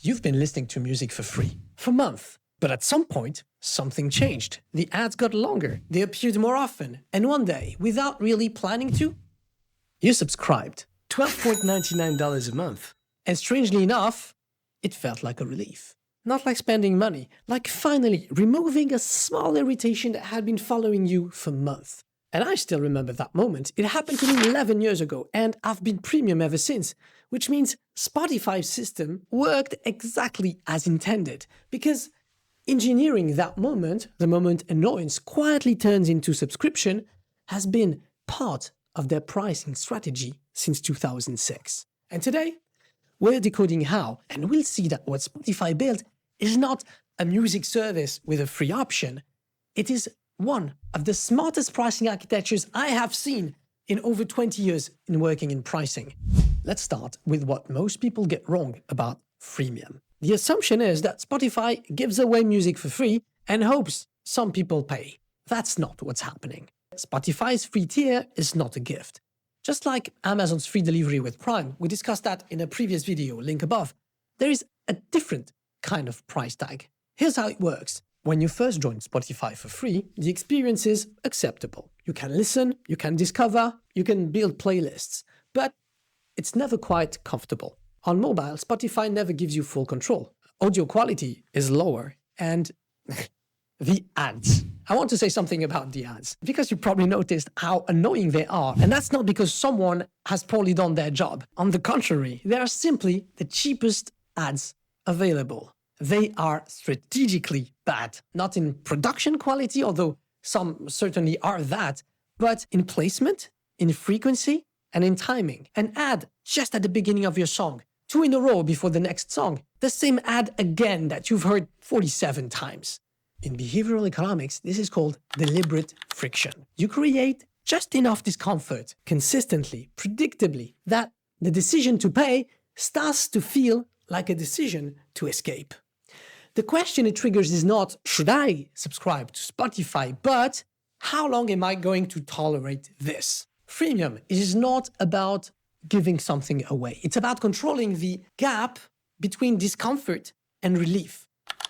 You've been listening to music for free for months, but at some point, something changed. The ads got longer, they appeared more often, and one day, without really planning to, you subscribed. $12.99 a month. And strangely enough, it felt like a relief. Not like spending money, like finally removing a small irritation that had been following you for months. And I still remember that moment. It happened to me 11 years ago, and I've been premium ever since, which means Spotify's system worked exactly as intended, because engineering that moment, the moment annoyance quietly turns into subscription, has been part of their pricing strategy since 2006. And today, we're decoding how, and we'll see that what Spotify built is not a music service with a free option. It is one of the smartest pricing architectures I have seen in over 20 years in working in pricing. Let's start with what most people get wrong about freemium. The assumption is that Spotify gives away music for free and hopes some people pay. That's not what's happening. Spotify's free tier is not a gift. Just like Amazon's free delivery with Prime, we discussed that in a previous video, link above, there is a different kind of price tag. Here's how it works. When you first join Spotify for free, the experience is acceptable. You can listen, you can discover, you can build playlists, but it's never quite comfortable. On mobile, Spotify never gives you full control. Audio quality is lower, and the ads. I want to say something about the ads, because you probably noticed how annoying they are, and that's not because someone has poorly done their job. On the contrary, they are simply the cheapest ads available. They are strategically bad, not in production quality, although some certainly are that, but in placement, in frequency, and in timing. An ad just at the beginning of your song, 2 in a row before the next song, the same ad again that you've heard 47 times. In behavioral economics, this is called deliberate friction. You create just enough discomfort, consistently, predictably, that the decision to pay starts to feel like a decision to escape. The question it triggers is not, should I subscribe to Spotify, but how long am I going to tolerate this? Freemium is not about giving something away. It's about controlling the gap between discomfort and relief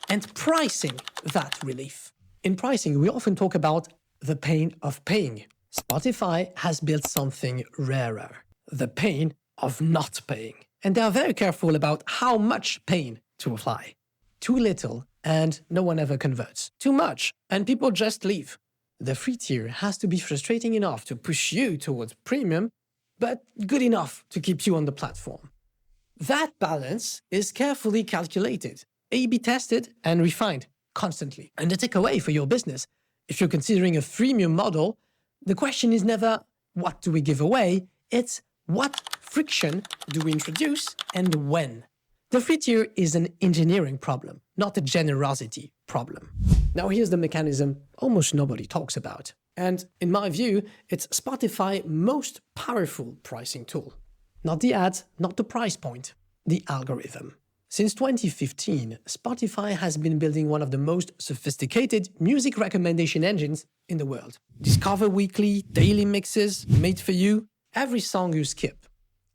and pricing that relief. In pricing, we often talk about the pain of paying. Spotify has built something rarer, the pain of not paying. And they are very careful about how much pain to apply. Too little, and no one ever converts. Too much, and people just leave. The free tier has to be frustrating enough to push you towards premium, but good enough to keep you on the platform. That balance is carefully calculated, A/B tested and refined constantly. And the takeaway for your business, if you're considering a freemium model, the question is never, what do we give away? It's what friction do we introduce and when? The free tier is an engineering problem, not a generosity problem. Now here's the mechanism almost nobody talks about. And in my view, it's Spotify's most powerful pricing tool. Not the ads, not the price point, the algorithm. Since 2015, Spotify has been building one of the most sophisticated music recommendation engines in the world. Discover weekly, daily mixes made for you, every song you skip,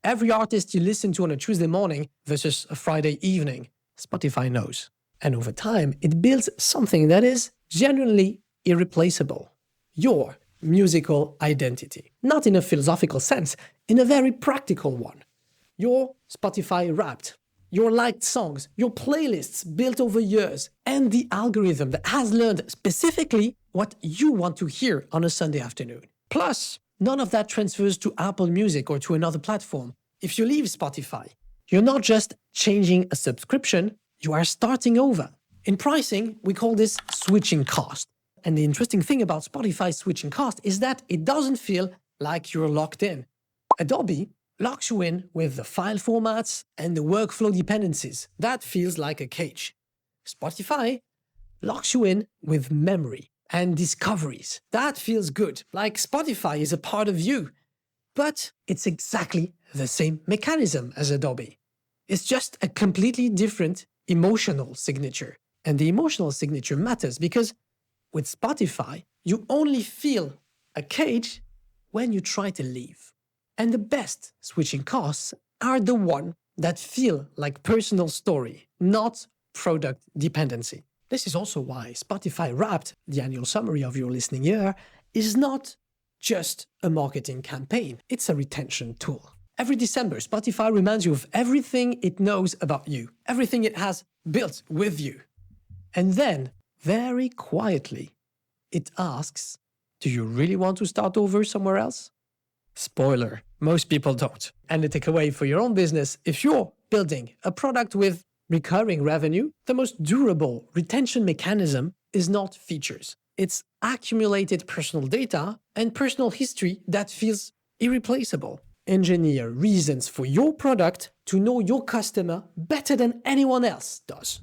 every artist you listen to on a Tuesday morning versus a Friday evening, Spotify knows. And over time, it builds something that is genuinely irreplaceable. Your musical identity. Not in a philosophical sense, in a very practical one. Your Spotify Wrapped, your liked songs, your playlists built over years, and the algorithm that has learned specifically what you want to hear on a Sunday afternoon. Plus, none of that transfers to Apple Music or to another platform. If you leave Spotify, you're not just changing a subscription, you are starting over. In pricing, we call this switching cost. And the interesting thing about Spotify's switching cost is that it doesn't feel like you're locked in. Adobe locks you in with the file formats and the workflow dependencies. That feels like a cage. Spotify locks you in with memory and discoveries. That feels good, like Spotify is a part of you. But it's exactly the same mechanism as Adobe. It's just a completely different emotional signature. And the emotional signature matters because with Spotify, you only feel a cage when you try to leave. And the best switching costs are the ones that feel like personal story. not product dependency. This is also why Spotify Wrapped, the annual summary of your listening year, is not just a marketing campaign. It's a retention tool. Every December, Spotify reminds you of everything it knows about you, everything it has built with you. And then, very quietly, it asks, do you really want to start over somewhere else? Spoiler, most people don't. And the takeaway for your own business, if you're building a product with recurring revenue, the most durable retention mechanism is not features. It's accumulated personal data and personal history that feels irreplaceable. Engineer reasons for your product to know your customer better than anyone else does.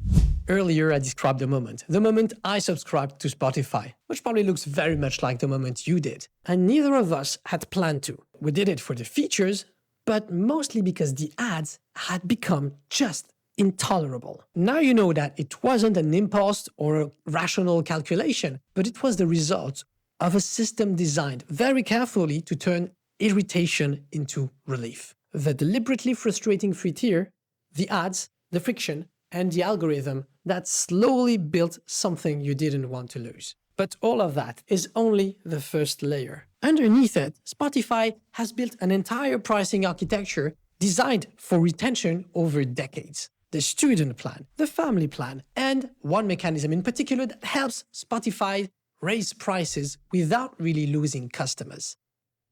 Earlier, I described the moment I subscribed to Spotify, which probably looks very much like the moment you did. And neither of us had planned to. We did it for the features, but mostly because the ads had become just intolerable. Now you know that it wasn't an impulse or a rational calculation, but it was the result of a system designed very carefully to turn irritation into relief. The deliberately frustrating free tier, the ads, the friction, and the algorithm that slowly built something you didn't want to lose. But all of that is only the first layer. Underneath it, Spotify has built an entire pricing architecture designed for retention over decades. The student plan, the family plan, and one mechanism in particular that helps Spotify raise prices without really losing customers.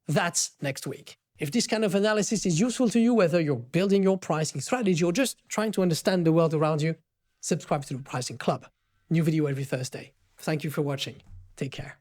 That's next week. If this kind of analysis is useful to you, whether you're building your pricing strategy or just trying to understand the world around you, subscribe to the Pricing Club. New video every Thursday. Thank you for watching. Take care.